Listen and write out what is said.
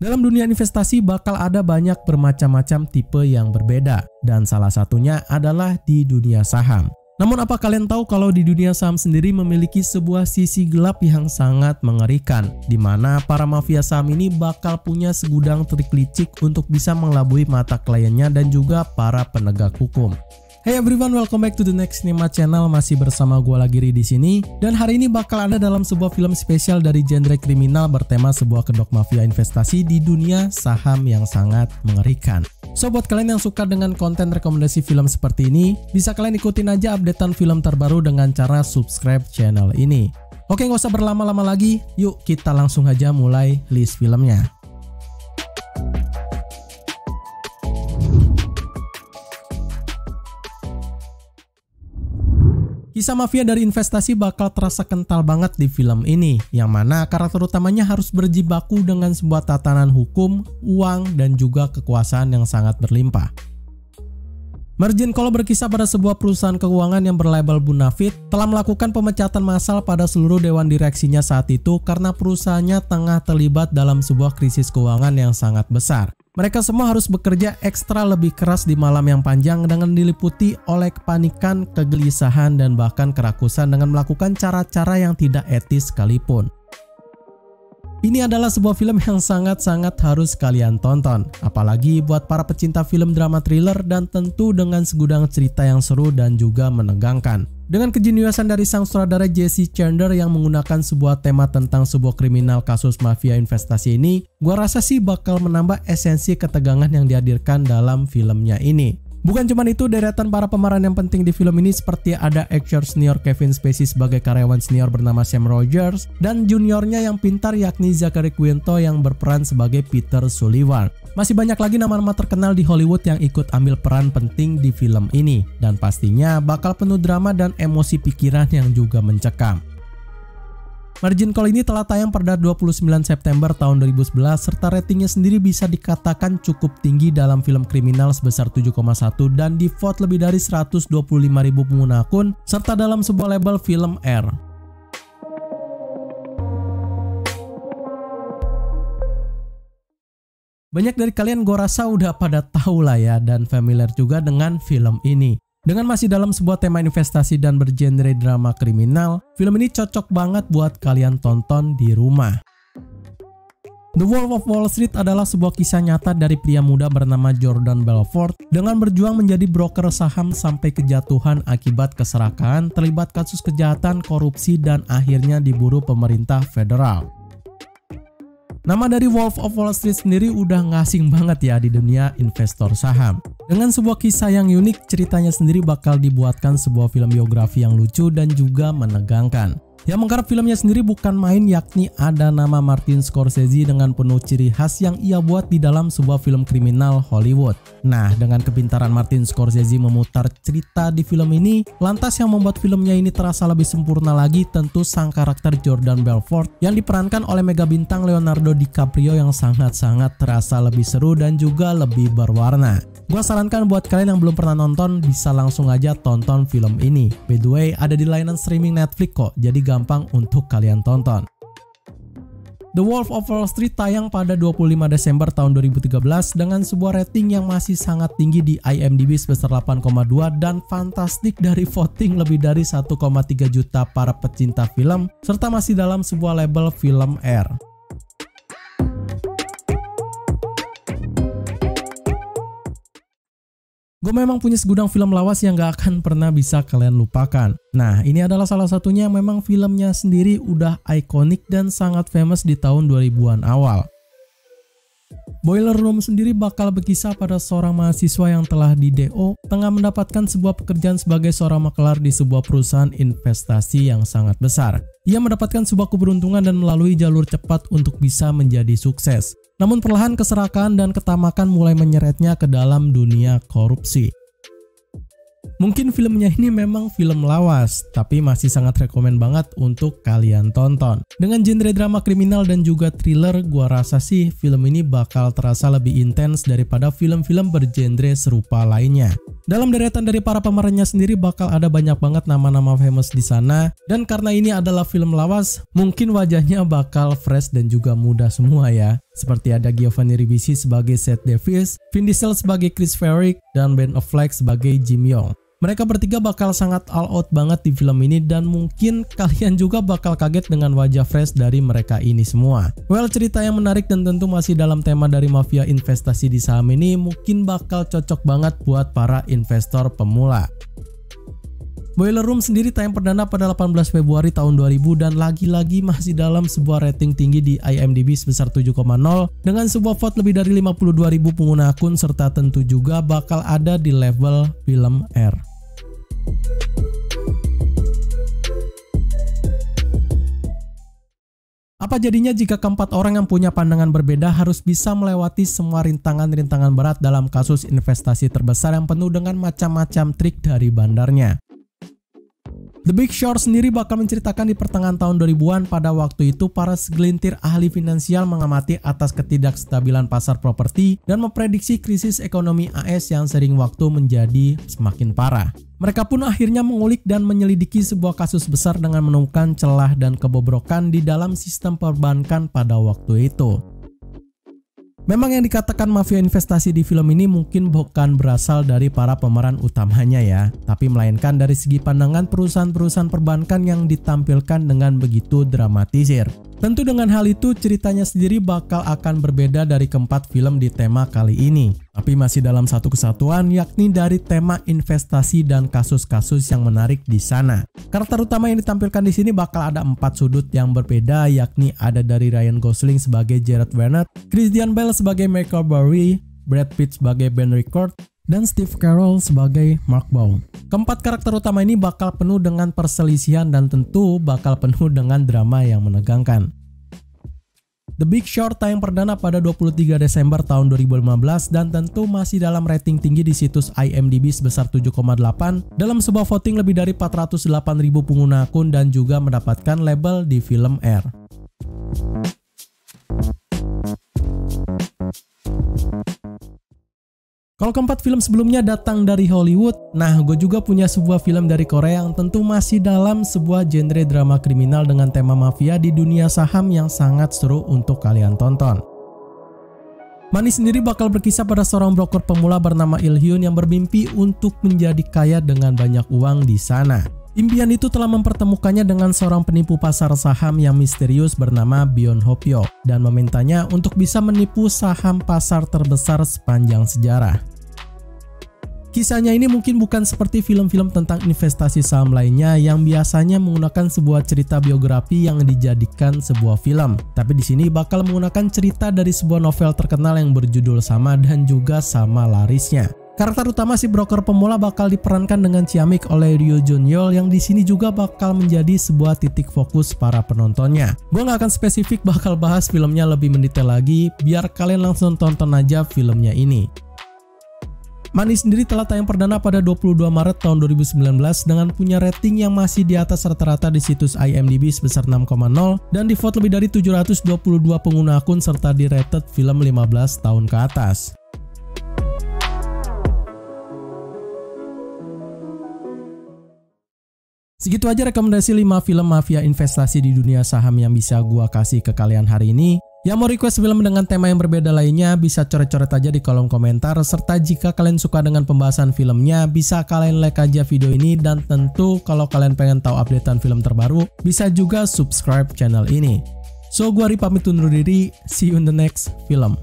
Dalam dunia investasi bakal ada banyak bermacam-macam tipe yang berbeda, dan salah satunya adalah di dunia saham. Namun apa kalian tahu kalau di dunia saham sendiri memiliki sebuah sisi gelap yang sangat mengerikan, di mana para mafia saham ini bakal punya segudang trik licik untuk bisa mengelabui mata kliennya dan juga para penegak hukum. Hey everyone, welcome back to the Next Nima Channel. Masih bersama gue Lagiri di sini, dan hari ini bakal ada dalam sebuah film spesial dari genre kriminal bertema sebuah kedok mafia investasi di dunia saham yang sangat mengerikan. So buat kalian yang suka dengan konten rekomendasi film seperti ini, bisa kalian ikutin aja updatean film terbaru dengan cara subscribe channel ini. Oke, nggak usah berlama-lama lagi, yuk kita langsung aja mulai list filmnya. Kisah mafia dari investasi bakal terasa kental banget di film ini, yang mana karakter utamanya harus berjibaku dengan sebuah tatanan hukum, uang, dan juga kekuasaan yang sangat berlimpah. Margin Call berkisah pada sebuah perusahaan keuangan yang berlabel Bonafide telah melakukan pemecatan massal pada seluruh dewan direksinya saat itu karena perusahaannya tengah terlibat dalam sebuah krisis keuangan yang sangat besar. Mereka semua harus bekerja ekstra lebih keras di malam yang panjang dengan diliputi oleh kepanikan, kegelisahan, dan bahkan kerakusan dengan melakukan cara-cara yang tidak etis sekalipun. Ini adalah sebuah film yang sangat-sangat harus kalian tonton, apalagi buat para pecinta film drama thriller dan tentu dengan segudang cerita yang seru dan juga menegangkan. Dengan kejeniusan dari sang sutradara Jesse Chandler yang menggunakan sebuah tema tentang sebuah kriminal kasus mafia investasi ini, gua rasa sih bakal menambah esensi ketegangan yang dihadirkan dalam filmnya ini. Bukan cuma itu, deretan para pemeran yang penting di film ini seperti ada aktor senior Kevin Spacey sebagai karyawan senior bernama Sam Rogers, dan juniornya yang pintar yakni Zachary Quinto yang berperan sebagai Peter Sullivan. Masih banyak lagi nama-nama terkenal di Hollywood yang ikut ambil peran penting di film ini, dan pastinya bakal penuh drama dan emosi pikiran yang juga mencekam. Margin Call ini telah tayang pada 29 September tahun 2011 serta ratingnya sendiri bisa dikatakan cukup tinggi dalam film kriminal sebesar 7,1 dan di-vote lebih dari 125.000 pengguna akun serta dalam sebuah label film R. Banyak dari kalian gue rasa udah pada tahu lah ya dan familiar juga dengan film ini. Dengan masih dalam sebuah tema investasi dan bergenre drama kriminal, film ini cocok banget buat kalian tonton di rumah. The Wolf of Wall Street adalah sebuah kisah nyata dari pria muda bernama Jordan Belfort dengan berjuang menjadi broker saham sampai kejatuhan akibat keserakahan, terlibat kasus kejahatan, korupsi, dan akhirnya diburu pemerintah federal. Nama dari Wolf of Wall Street sendiri udah nggak asing banget ya di dunia investor saham. Dengan sebuah kisah yang unik, ceritanya sendiri bakal dibuatkan sebuah film biografi yang lucu dan juga menegangkan. Yang menggarap filmnya sendiri bukan main, yakni ada nama Martin Scorsese dengan penuh ciri khas yang ia buat di dalam sebuah film kriminal Hollywood. Nah, dengan kepintaran Martin Scorsese memutar cerita di film ini, lantas yang membuat filmnya ini terasa lebih sempurna lagi tentu sang karakter Jordan Belfort yang diperankan oleh mega bintang Leonardo DiCaprio yang sangat-sangat terasa lebih seru dan juga lebih berwarna. Gua sarankan buat kalian yang belum pernah nonton bisa langsung aja tonton film ini. By the way, ada di layanan streaming Netflix kok, jadi gampang untuk kalian tonton. The Wolf of Wall Street tayang pada 25 Desember tahun 2013 dengan sebuah rating yang masih sangat tinggi di IMDb sebesar 8,2 dan fantastik dari voting lebih dari 1,3 juta para pecinta film serta masih dalam sebuah label film R. Gue memang punya segudang film lawas yang gak akan pernah bisa kalian lupakan. Nah, ini adalah salah satunya yang memang filmnya sendiri udah ikonik dan sangat famous di tahun 2000-an awal. Boiler Room sendiri bakal berkisah pada seorang mahasiswa yang telah di DO tengah mendapatkan sebuah pekerjaan sebagai seorang makelar di sebuah perusahaan investasi yang sangat besar. Ia mendapatkan sebuah keberuntungan dan melalui jalur cepat untuk bisa menjadi sukses. Namun perlahan keserakahan dan ketamakan mulai menyeretnya ke dalam dunia korupsi. Mungkin filmnya ini memang film lawas, tapi masih sangat rekomen banget untuk kalian tonton. Dengan genre drama kriminal dan juga thriller, gua rasa sih film ini bakal terasa lebih intens daripada film-film bergenre serupa lainnya. Dalam deretan dari para pemerannya sendiri bakal ada banyak banget nama-nama famous di sana, dan karena ini adalah film lawas, mungkin wajahnya bakal fresh dan juga muda semua ya. Seperti ada Giovanni Ribisi sebagai Seth Davis, Vin Diesel sebagai Chris Farley, dan Ben Affleck sebagai Jim Yong. Mereka bertiga bakal sangat all out banget di film ini dan mungkin kalian juga bakal kaget dengan wajah fresh dari mereka ini semua. Well, cerita yang menarik dan tentu masih dalam tema dari mafia investasi di saham ini mungkin bakal cocok banget buat para investor pemula. Boiler Room sendiri tayang perdana pada 18 Februari tahun 2000 dan lagi-lagi masih dalam sebuah rating tinggi di IMDb sebesar 7,0 dengan sebuah vote lebih dari 52.000 pengguna akun serta tentu juga bakal ada di level film R. Apa jadinya jika keempat orang yang punya pandangan berbeda harus bisa melewati semua rintangan-rintangan berat dalam kasus investasi terbesar yang penuh dengan macam-macam trik dari bandarnya? The Big Short sendiri bakal menceritakan di pertengahan tahun 2000-an pada waktu itu para segelintir ahli finansial mengamati atas ketidakstabilan pasar properti dan memprediksi krisis ekonomi AS yang sering waktu menjadi semakin parah. Mereka pun akhirnya mengulik dan menyelidiki sebuah kasus besar dengan menemukan celah dan kebobrokan di dalam sistem perbankan pada waktu itu. Memang yang dikatakan mafia investasi di film ini mungkin bukan berasal dari para pemeran utamanya ya, tapi melainkan dari segi pandangan perusahaan-perusahaan perbankan yang ditampilkan dengan begitu dramatisir. Tentu dengan hal itu ceritanya sendiri bakal akan berbeda dari keempat film di tema kali ini, tapi masih dalam satu kesatuan yakni dari tema investasi dan kasus-kasus yang menarik di sana. Karakter utama yang ditampilkan di sini bakal ada 4 sudut yang berbeda, yakni ada dari Ryan Gosling sebagai Jared Vernet, Christian Bale sebagai Michael Burry, Brad Pitt sebagai Ben Ricord, dan Steve Carell sebagai Mark Baum. Keempat karakter utama ini bakal penuh dengan perselisihan dan tentu bakal penuh dengan drama yang menegangkan. The Big Short tayang perdana pada 23 Desember tahun 2015 dan tentu masih dalam rating tinggi di situs IMDb sebesar 7,8 dalam sebuah voting lebih dari 408.000 pengguna akun dan juga mendapatkan label di film R. Kalau keempat film sebelumnya datang dari Hollywood, nah gue juga punya sebuah film dari Korea yang tentu masih dalam sebuah genre drama kriminal dengan tema mafia di dunia saham yang sangat seru untuk kalian tonton. Money sendiri bakal berkisah pada seorang broker pemula bernama Il Hyun yang bermimpi untuk menjadi kaya dengan banyak uang di sana. Impian itu telah mempertemukannya dengan seorang penipu pasar saham yang misterius bernama Byun Ho Pyo dan memintanya untuk bisa menipu saham pasar terbesar sepanjang sejarah. Kisahnya ini mungkin bukan seperti film-film tentang investasi saham lainnya yang biasanya menggunakan sebuah cerita biografi yang dijadikan sebuah film, tapi di sini bakal menggunakan cerita dari sebuah novel terkenal yang berjudul sama dan juga sama larisnya. Karakter utama si broker pemula bakal diperankan dengan ciamik oleh Ryo Jun Yeol yang di sini juga bakal menjadi sebuah titik fokus para penontonnya. Gue gak akan spesifik bakal bahas filmnya lebih mendetail lagi, biar kalian langsung tonton aja filmnya ini. Money sendiri telah tayang perdana pada 22 Maret tahun 2019 dengan punya rating yang masih di atas rata-rata di situs IMDb sebesar 6,0 dan di vote lebih dari 722 pengguna akun serta di rated film 15 tahun ke atas. Segitu aja rekomendasi 5 film mafia investasi di dunia saham yang bisa gua kasih ke kalian hari ini. Yang mau request film dengan tema yang berbeda lainnya bisa coret-coret aja di kolom komentar, serta jika kalian suka dengan pembahasan filmnya bisa kalian like aja video ini, dan tentu kalau kalian pengen tahu updatean film terbaru bisa juga subscribe channel ini. So gua Ri pamit undur diri, see you in the next film.